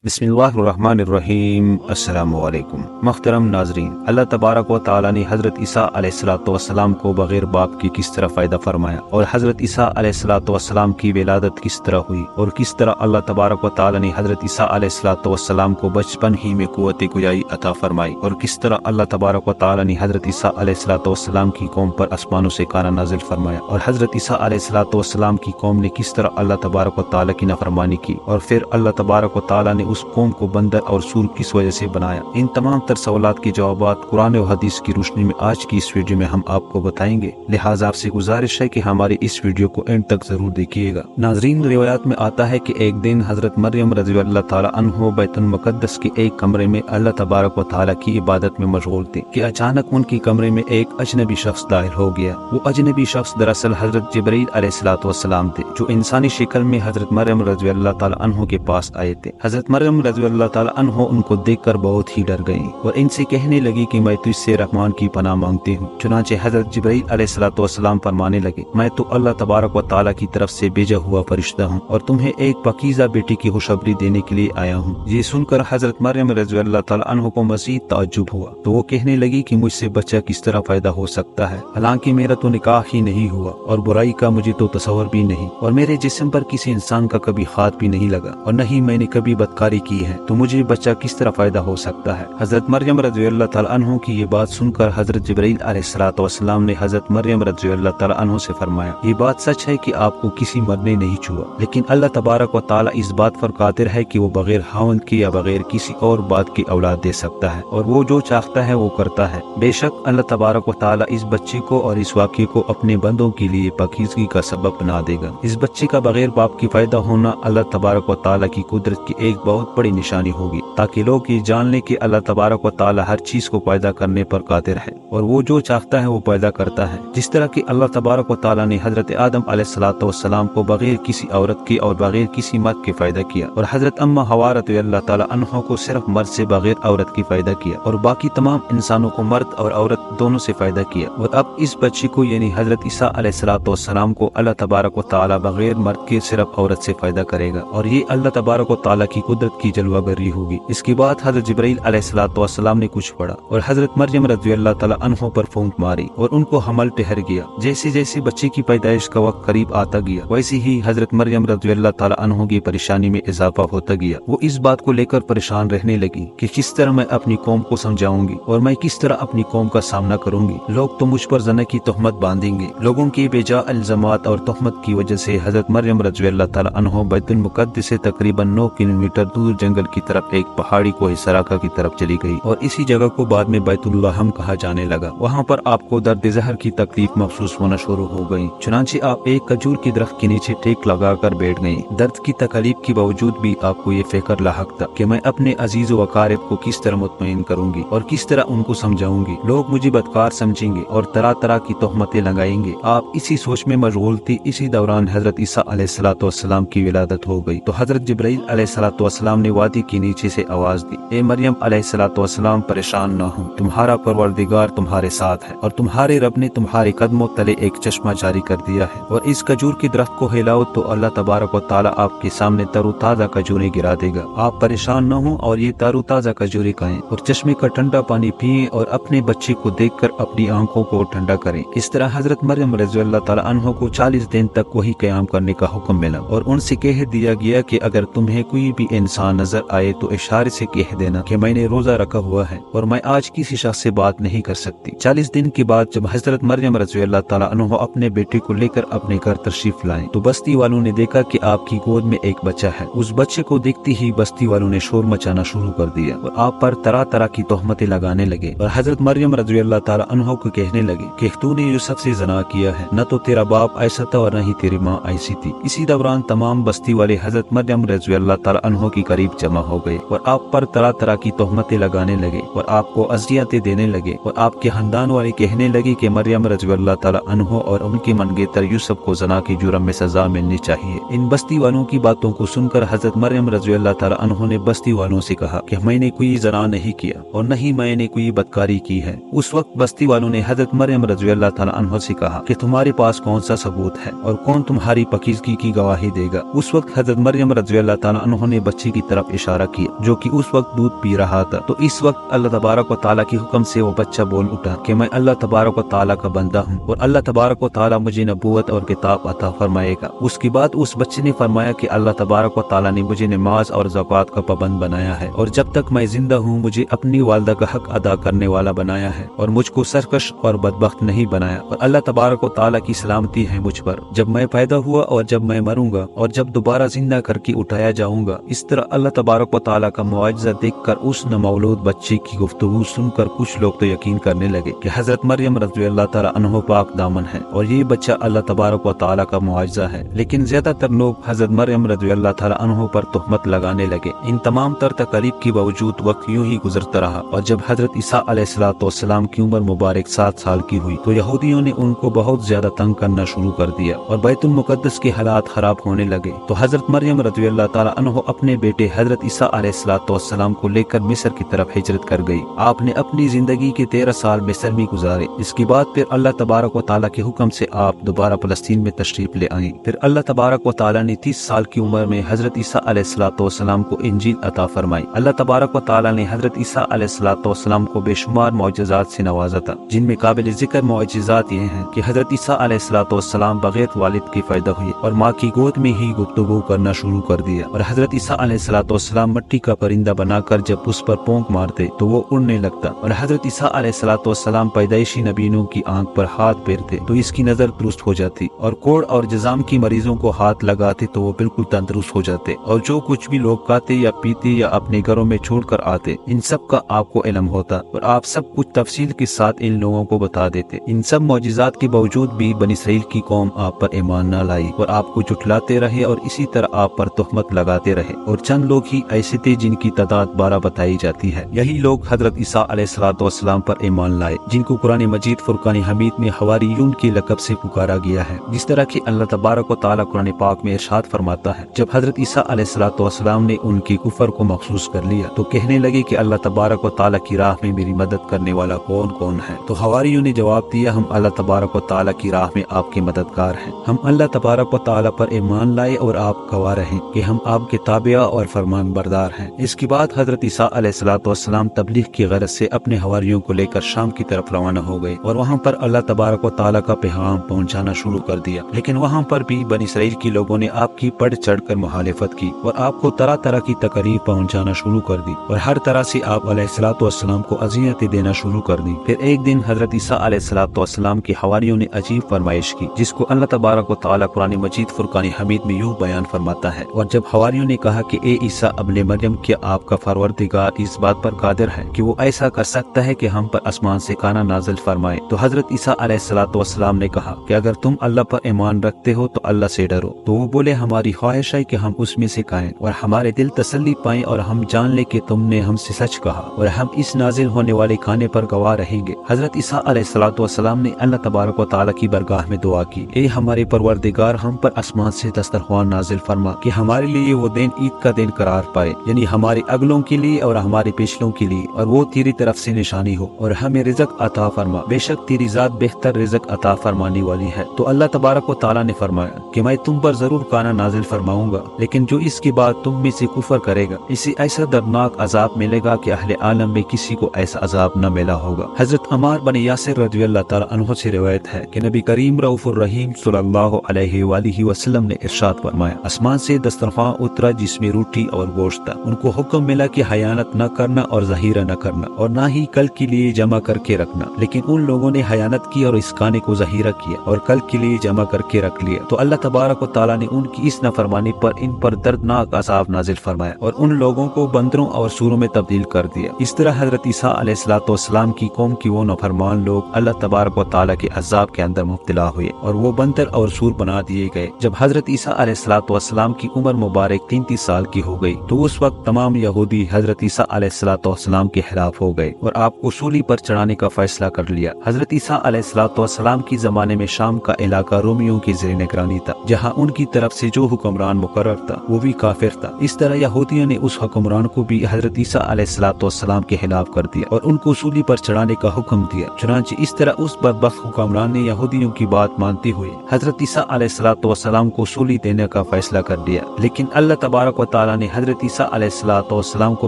बिस्मिल्लाहिर्रहमानिर्रहीम। अस्सलामुअलैकुम। मुहतरम नाजरीन, अल्लाह तबारक व तआला ने हज़रत ईसा अलैहिस्सलाम को बग़ैर बाप की किस तरह फ़ायदा फरमाया और हज़रत ईसा अलैहिस्सलाम की विलादत किस तरह हुई और किस तरह अल्लाह तबारक व तआला ने हज़रत ईसा अलैहिस्सलाम को बचपन ही में क़ुव्वत गुजाई अता फरमाई और किस तरह अल्लाह तबारक व तआला ने हज़रत ईसा अलैहिस्सलाम की कौम पर आसमानों से खाना नाजिल फरमाया और हज़रत ईसा अलैहिस्सलाम की कौम ने किस तरह अल्लाह तबारक व तआला की नाफरमानी की और फिर अल्लाह तबारक व तआला ने उस कौम को बंदर और सूर किस वजह से बनाया। इन तमाम तर सवालात के जवाबात कुरान और हदीस की रोशनी में आज की इस वीडियो में हम आपको बताएंगे। लिहाजा आपसे गुजारिश है कि हमारी इस वीडियो को एंड तक जरूर देखिएगा। नाजरीन, रिवायात में आता है कि एक दिन हजरत मरियम रज़ियल्लाहु ताला अन्हा बैतुल मुक़द्दस के एक कमरे में अल्लाह तबारक व तआला की इबादत में मशगूल थे कि अचानक उनके कमरे में एक अजनबी शख्स दाखिल हो गया। वो अजनबी शख्स दरअसल हजरत जिब्रील अलैहिस्सलाम थे जो इंसानी शक्ल में हजरत मरियम रज़ियल्लाहु ताला अन्हा के पास आए थे। हजरत मरियम रज़ियल्लाहु ताला अन्हा उनको देखकर बहुत ही डर गईं और इनसे कहने लगी कि मैं तुझसे रहमान की पनाह मांगती हूँ। चुनांचे हजरत जिब्रील अलैहिस्सलाम फरमाने लगे, मैं तो अल्लाह तबारक व तआला की तरफ से भेजा हुआ फरिश्ता हूँ और तुम्हें एक पाकीज़ा बेटी की खुशखबरी देने के लिए आया हूँ। ये सुनकर हजरत मरियम रज़ियल्लाहु ताला अन्हा को मज़ीद ताज्जुब हुआ तो वो कहने लगी कि मुझसे बच्चा किस तरह पैदा हो सकता है, हालांकि मेरा तो निकाह ही नहीं हुआ और बुराई का मुझे तो तसव्वुर भी नहीं और मेरे जिस्म पर किसी इंसान का कभी हाथ भी नहीं लगा और न ही मैंने कभी बदकारी की है, तो मुझे बच्चा किस तरह पैदा हो सकता है। हजरत मरियम रज़ियल्लाहु ताला अन्हा की ये बात सुनकर हजरत जिब्रील अलैहिस्सलाम ने हजरत मरियम रज़ियल्लाहु ताला अन्हा से फरमाया, ये बात सच है कि आपको किसी मर्द ने नहीं छुआ, लेकिन अल्लाह तबारक व तआला इस बात पर कादिर है कि वो बगैर खाविंद के या बगैर किसी और बात की औलाद दे सकता है और वो जो चाहता है वो करता है। बेशक अल्लाह तबारक व तआला इस बच्चे को और इस वाक़े को अपने बंदों के लिए पाकीज़गी का सबब बना देगा। इस बच्चे का बगैर बाप की पैदा होना अल्लाह तबारक व तआला की कुदरत की एक बहुत बड़ी निशानी होगी, ताकि लोग ये जान लें कि अल्लाह तबारक व तआला हर चीज को पैदा करने पर कादिर है और वो जो चाहता है वो पैदा करता है। जिस तरह कि अल्लाह तबारक व तआला ने हजरत आदम अलैहिस्सलाम को बगैर किसी औरत के और बगैर किसी मर्द के पैदा किया और हजरत अम्मा हव्वा रज़ियल्लाहु ताला अन्हा को सिर्फ मर्द से बगैर औरत की पैदा किया और बाकी तमाम इंसानों को मर्द और औरत दोनों से पैदा किया और अब इस बच्चे को यानी हजरत ईसा अलैहिस्सलाम को अल्लाह तबारक व तआला बगैर मर्द के सिर्फ औरत से पैदा करेगा और ये अल्लाह तबारक व तआला की कुदरत की जलवागरी होगी। इसके बाद हजरत जिब्रील अलैहिस्सलाम ने कुछ पढ़ा और हजरत मरियम रज़ियल्लाहु ताला अन्हा पर फूंक मारी और उनको हमल ठहर गया। जैसे जैसे बच्चे की पैदाइश का वक्त करीब आता गया वैसे ही हजरत मरियम रज़ियल्लाहु ताला अन्हा की परेशानी में इजाफा होता गया। वो इस बात को लेकर परेशान रहने लगी कि किस तरह मैं अपनी कौम को समझाऊंगी और मैं किस तरह अपनी कौम का सामना करूंगी। लोग तो मुझ पर जना की तोहमत बांधेंगे। लोगों के बेजा इल्जामात और तोहमत की वजह से हजरत मरियम रज़ियल्लाहु ताला अन्हा बैतुल मुक़द्दस से तकरीबन 9 किलोमीटर दूर जंगल की तरफ एक पहाड़ी को सराका की तरफ चली गई और इसी जगह को बाद में बैतुल्लाहम कहा जाने लगा। वहाँ पर आपको दर्द ज़हर की तकलीफ महसूस होना शुरू हो गई। चुनांचे आप एक खजूर की दरख्त के नीचे टेक लगाकर बैठ गयी। दर्द की तकलीफ के बावजूद भी आपको ये फिक्र लाहक था कि मैं अपने अजीज व अकारिब को किस तरह मुतमईन करूंगी और किस तरह उनको समझाऊंगी। लोग मुझे बदकार समझेंगे और तरह तरह की तोहमतें लगाएंगे। आप इसी सोच में मशगूल थी। इसी दौरान हजरत ईसा अलैहिस्सलाम की विलादत हो गई तो हजरत जिब्रील अलैहिस्सलाम ने वादी के नीचे से आवाज दी, ए मरियम अलैहिस्सलाम परेशान न हो, तुम्हारा परवरदिगार तुम्हारे साथ है और तुम्हारे रब ने तुम्हारे कदमों तले एक चश्मा जारी कर दिया है और इस खजूर के दरख्त को हिलाओ तो अल्लाह तबारक व तआला आपके सामने तरोताजा खजूरें गिरा देगा। आप परेशान न हो और ये तरोताजा खजूरें खाएं और चश्मे का ठंडा पानी पिए और अपने बच्चे को देखकर अपनी आंखों को ठंडा करें। इस तरह हजरत मरियम रज़ियल्लाहु ताला अन्हा को 40 दिन तक वही क़याम करने का हुक्म मिला और उनसे कह दिया गया कि अगर तुम्हें कोई भी इंसान नजर आए तो इशारे से कह देना कि मैंने रोजा रखा हुआ है और मैं आज किसी शख्स से बात नहीं कर सकती। 40 दिन के बाद जब हजरत मरियम रज़ियल्लाहु ताला अन्हा अपने बेटे को लेकर अपने घर तशरीफ लाए तो बस्ती वालों ने देखा कि आपकी गोद में एक बच्चा है। उस बच्चे को देखते ही बस्ती वालों ने शोर मचाना शुरू कर दिया और आप पर तरह तरह की तोहमतें लगाने लगे और हजरत मरियम रज़ियल्लाहु ताला अन्हा को कहने लगे कि तूने यूसुफ से ज़ना किया है, न तो तेरा बाप ऐसा था और न ही तेरी माँ ऐसी थी। इसी दौरान तमाम बस्ती वाले हजरत मरियम रज़ियल्लाहु ताला अन्हा के करीब जमा हो गए और आप पर तरह तरह की तोहमतें लगाने लगे और आपको अज़ियतें देने लगे और आपके खानदान वाले कहने लगे कि मरियम रज़ियल्लाहु ताला अन्हा और उनके मनगेतर यूसुफ को ज़ना के जुर्म में सजा मिलनी चाहिए। इन बस्ती वालों की बातों को सुनकर हजरत मरियम रज़ियल्लाहु ताला अन्हा ने बस्ती वालों से कहा कि मैंने कोई ज़ना नहीं किया और न ही मैंने कोई बदकारी की है। उस वक्त बस्ती वालों ने हजरत मरियम रज़ियल्लाहु ताला अन्हा से कहा कि तुम्हारे पास कौन सा सबूत है और कौन तुम्हारी पाकीज़गी की गवाही देगा। उस वक्त हजरत मरियम रज़ियल्लाहु ताला अन्हा ने बच्चे बच्चे की तरफ इशारा किया जो कि उस वक्त दूध पी रहा था। तो इस वक्त अल्लाह तबारक व तआला के हुक्म से वो बच्चा बोल उठा कि मैं अल्लाह तबारक व तआला का बंदा हूँ और अल्लाह तबारक व तआला मुझे नबूवत और किताब अता फरमाएगा। उसके बाद उस बच्चे ने फरमाया कि अल्लाह तबारक व तआला ने मुझे नमाज और ज़कात का पाबंद बनाया है और जब तक मैं जिंदा हूँ मुझे अपनी वालदा का हक अदा करने वाला बनाया है और मुझको सरकश और बदबख्त नहीं बनाया और अल्लाह तबारक व तआला की सलामती है मुझ पर जब मैं पैदा हुआ और जब मैं मरूंगा और जब दोबारा जिंदा करके उठाया जाऊंगा। इस तरह अल्लाह तबारक व तआला का मुआजिज़ा देखकर उस नमौलूद बच्चे की गुफ्तगू सुनकर कुछ लोग तो यकीन करने लगे कि हजरत मरियम रज़ियल्लाहु तआला अन्हा पाक दामन है और ये बच्चा अल्लाह तबारक व तआला का मुआजिज़ा है। लेकिन ज्यादातर लोग हजरत मरियम रज़ियल्लाहु तआला अन्हा पर तोहमत लगाने लगे। इन तमाम तर तकलीफ के बावजूद वक्त यूं ही गुजरता रहा और जब हजरत ईसा अलैहिस्सलाम की उम्र मुबारक 7 साल की हुई तो यहूदियों ने उनको बहुत ज्यादा तंग करना शुरू कर दिया और बैतुल मुकद्दस के हालात खराब होने लगे। तो हजरत मरियम रज़ियल्लाहु तआला अन्हा अपने बेटे हजरत ईसा अलैहिस्सलाम को लेकर मिस्र की तरफ हिजरत कर गई। आपने अपनी जिंदगी के 13 साल मिस्र में गुजारे। इसके बाद फिर अल्लाह तबारक व तआला के हुक्म से आप दोबारा फलस्तीन में तशरीफ ले आए। फिर अल्लाह तबारक व तआला ने 30 साल की उम्र में हजरत ईसा अलैहिस्सलाम को इंजील अता फरमाई। अल्लाह तबारक व तआला ने हजरत ईसा अलैहिस्सलाम को बेशुमार मौजज़ात से नवाजा था, जिनमें काबिल जिक्र मौजज़ात ये हैं कि हजरत ईसा अलैहिस्सलाम बगैर वालिद के पैदा हुए और माँ की गोद में ही गुफ्तगू करना शुरू कर दिया और हजरत ईसा अलैहिस्सलाम मिट्टी का परिंदा बनाकर जब उस पर पोंक मारते तो वो उड़ने लगता और हजरत ईसा अलैहिस्सलाम पैदाइशी नबीनों की आंख पर हाथ फेरते तो इसकी नजर दुरुस्त हो जाती और कोढ़ और जजाम की मरीजों को हाथ लगाते तो वो बिल्कुल तंदुरुस्त हो जाते और जो कुछ भी लोग खाते या पीते या अपने घरों में छोड़कर आते इन सब का आपको इल्म होता और आप सब कुछ तफसील के साथ इन लोगों को बता देते। इन सब मौजिज़ात के बावजूद भी बनी इसराइल की कौम आप पर ईमान न लाई और आपको जुटलाते रहे और इसी तरह आप पर तोहमत लगाते रहे और चंद लोग ही ऐसे थे जिनकी तादाद 12 बताई जाती है। यही लोग हजरत ईसा अलैहिस्सलाम पर ईमान लाए जिनको कुरान मजीद फुरकान हमीद में हवारियून के लक़ब से पुकारा गया है। जिस तरह की अल्लाह तबारक व तआला कुरान पाक में इरशाद फरमाता है, जब हजरत ईसा अलैहिस्सलाम ने उनके कुफर को महसूस कर लिया तो कहने लगे कि अल्लाह तबारक व तआला की राह में मेरी मदद करने वाला कौन कौन है। तो हवारियों ने जवाब दिया, हम अल्लाह तबारक व तआला की राह में आपके मददगार हैं। हम अल्लाह तबारक व तआला पर ईमान लाए और आप गवाह रहें कि हम आपके ताबिया और फरमान बरदार हैं। इसके बाद हजरत ईसा अलैहिस्सलाम तबलीग की गरज से अपने हवारियों को लेकर शाम की तरफ रवाना हो गए और वहाँ पर अल्लाह तबारक व तआला का पैगाम पहुँचाना शुरू कर दिया। लेकिन वहाँ पर भी बनी इसराइल के लोगों ने आपकी बढ़ चढ़ कर मुखालिफत की और आपको तरह तरह की तकलीफ पहुँचाना शुरू कर दी और हर तरह से आप अलैहिस्सलाम को अज़ियतें देना शुरू कर दी। फिर एक दिन हजरत ईसा अलैहिस्सलाम के हवारियों ने अजीब फरमाइश की जिसको अल्लाह तबारक व तआला कुरान मजीद फुरकान हमीद में यूं बयान फरमाता है, और जब हवारियों ने कहा कि ए ईसा अब्ने मरियम, क्या आपका परवरदिगार इस बात पर कादिर है कि वो ऐसा कर सकता है कि हम पर आसमान से खाना नाजिल फरमाए। तो हजरत ईसा अलैहिस्सलाम ने कहा कि अगर तुम अल्लाह पर ईमान रखते हो तो अल्लाह से डरो। तो वो बोले, हमारी ख्वाहिश है कि हम उसमें से खाएं और हमारे दिल तसल्ली पाएं और हम जान ले कि तुमने हमसे सच कहा और हम इस नाजिल होने वाले खाने पर गवाह रहेंगे। हजरत ईसा अलैहिस्सलाम ने अल्लाह तबारक व तआला की बरगाह में दुआ की, ए हमारे परवरदिगार, हम पर आसमान से दस्तरख्वान नाजिल फरमा कि हमारे लिए वो दिन ईद का दिन करार पाए, यानी हमारे अगलों के लिए और हमारे पिछलों के लिए, और वो तेरी तरफ से निशानी हो और हमें रिज़्क़ अता फरमा, बेशक तेरी जात बेहतर रिज़्क़ अता फरमाने वाली है। तो अल्लाह तबारक व तआला ने फरमाया कि मैं तुम पर जरूर खाना नाजिल फरमाऊंगा, लेकिन जो इसके बाद तुम में से कुफर करेगा इसे ऐसा दर्दनाक अजाब मिलेगा कि अहले आलम में किसी को ऐसा अजाब न मिला होगा। हजरत अम्मार बिन यासिर रज़ियल्लाहु तआला अन्हु से रिवायत है कि नबी करीम रऊफुर रहीम सल्लल्लाहु अलैहि वसल्लम ने इरशाद फरमाया, आसमान से दस्तरख्वान उतरा जिसमें रोटी और गोश्त था। उनको हुक्म मिला कि हयानत न करना और ज़हीरा न करना और न ही कल के लिए जमा करके रखना, लेकिन उन लोगों ने हयानत की और इस खाने को ज़हीरा किया और कल के लिए जमा करके रख लिया। तो अल्लाह तबारक व तआला ने उनकी इस नाफरमानी पर इन पर दर्दनाक अज़ाब नाजिल फरमाया और उन लोगों को बंदरों और सूरों में तब्दील कर दिया। इस तरह हजरत ईसा अलैहिस्सलाम की कौम की वो नाफरमान लोग अल्लाह तबारक व तआला के अज़ाब के अंदर मुब्तला हुए और वो बंदर और सूर बना दिए गए। जब हजरत ईसा अलैहिस्सलाम की उम्र मुबारक 33 साल की हो गई तो उस वक्त तमाम यहूदी हजरत ईसा अलैहिस्सलाम के खिलाफ हो गए और आप को सूली पर चढ़ाने का फैसला कर लिया। हजरत ईसा अलैहिस्सलाम की जमाने में शाम का इलाका रोमियों की ज़ेर निगरानी था, जहाँ उनकी तरफ से जो हुक्मरान मुकर्रर था वो भी काफिर था। इस तरह यहूदियों ने उस हुक्मरान को भी हजरत ईसा अलैहिस्सलाम के खिलाफ कर दिया और उनको सूली पर चढ़ाने का हुक्म दिया। चुनांचे इस तरह उस बदबख्त हुक्मरान ने यहूदियों की बात मानते हुए हजरत ईसा अलैहिस्सलाम को सूली देने का फैसला कर दिया। लेकिन अल्लाह तबारक व तआला ने हजरत ईसा अलैहिस्सलाम को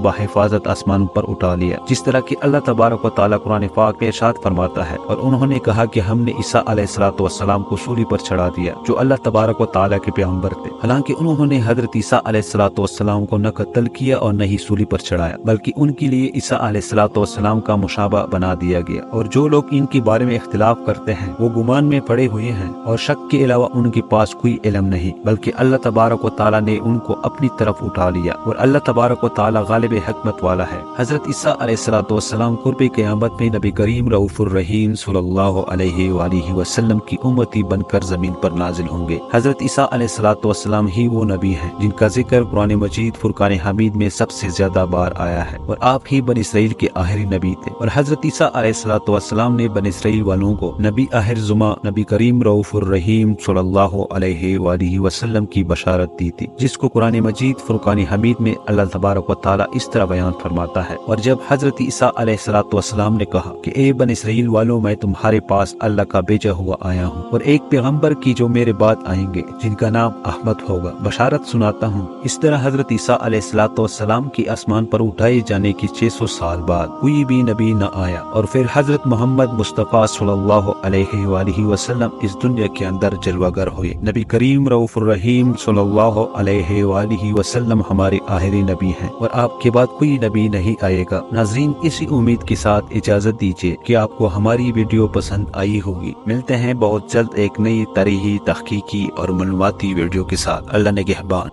बाहिफाजत आसमान पर उठा लिया, जिस तरह की अल्लाह तबारक व तआला कुरान पाक में इरशाद फरमाता है, और उन्होंने कहा कि हमने ईसा अलैहिस्सलाम को सूली पर चढ़ा दिया जो अल्लाह तबारक व तआला के पैगंबर थे। हालांकि उन्होंने हजरत ईसा अलैहिस्सलाम को न कत्ल किया और न ही सूली पर चढ़ाया, बल्कि उनके लिए ईसा अलैहिस्सलाम का मुशाबा बना दिया गया। और जो लोग इनके बारे में इख्तिलाफ करते हैं वो गुमान में पड़े हुए हैं और शक के अलावा उनके पास कोई इल्म नहीं, बल्कि अल्लाह तबारक व तआला ने उनको अपनी तरफ उठा लिया और अल्लाह तबारक व तआला गालिब हिकमत वाला है। हजरत ईसा अलैहिस्सलाम कुर्ब क़यामत में नबी करीम रऊफुर रहीम सल्लल्लाहु अलैहि वसल्लम की उम्मती बनकर जमीन पर नाजिल होंगे। हजरत ईसा अलैहिस्सलाम ही वो नबी हैं जिनका जिक्र कुरान मजीद फुरकान हमीद में सबसे ज्यादा बार आया है, और आप ही बनी इसराइल के आखिरी नबी थे। और हजरत ईसा अलैहिस्सलाम ने बनी इसराइल वालों को नबी आखिर जुमा नबी करीम रऊफुर रहीम सल्लल्लाहु अलैहि वसल्लम की बशारत दी थी, जिसको कुरान मजीद फुरकान हमीद में अल्लाह तबारक व तआला इस तरह बयान फरमाता है। और जब हजरत ईसा अलैहिस्सलाम ने कहा कि ए बनी इसराइल वालों, मैं तुम्हारे पास अल्लाह का भेजा हुआ आया हूँ और एक पैगंबर की जो मेरे बाद आएंगे जिनका नाम अहमद होगा, बशारत सुनाता हूँ। इस तरह हजरत ईसा अलैहिस्सलाम की आसमान पर उठाए जाने की 600 साल बाद कोई भी नबी न आया, और फिर हजरत मोहम्मद मुस्तफ़ा सल्लल्लाहु अलैहि वसल्लम इस दुनिया के अंदर जलवागर हुए। नबी करीम रऊफुर रहीम सल्लल्लाहु अलैहि वसल्लम हमारे आखिरी नबी हैं और आपके बाद कोई नबी नहीं आएगा। नाज़रीन, इसी उम्मीद के साथ इजाजत दीजिए कि आपको हमारी वीडियो पसंद आई होगी। मिलते हैं बहुत जल्द एक नई तारीखी, तहकीकी और मालूमाती वीडियो के साथ। अल्लाह निगहबान।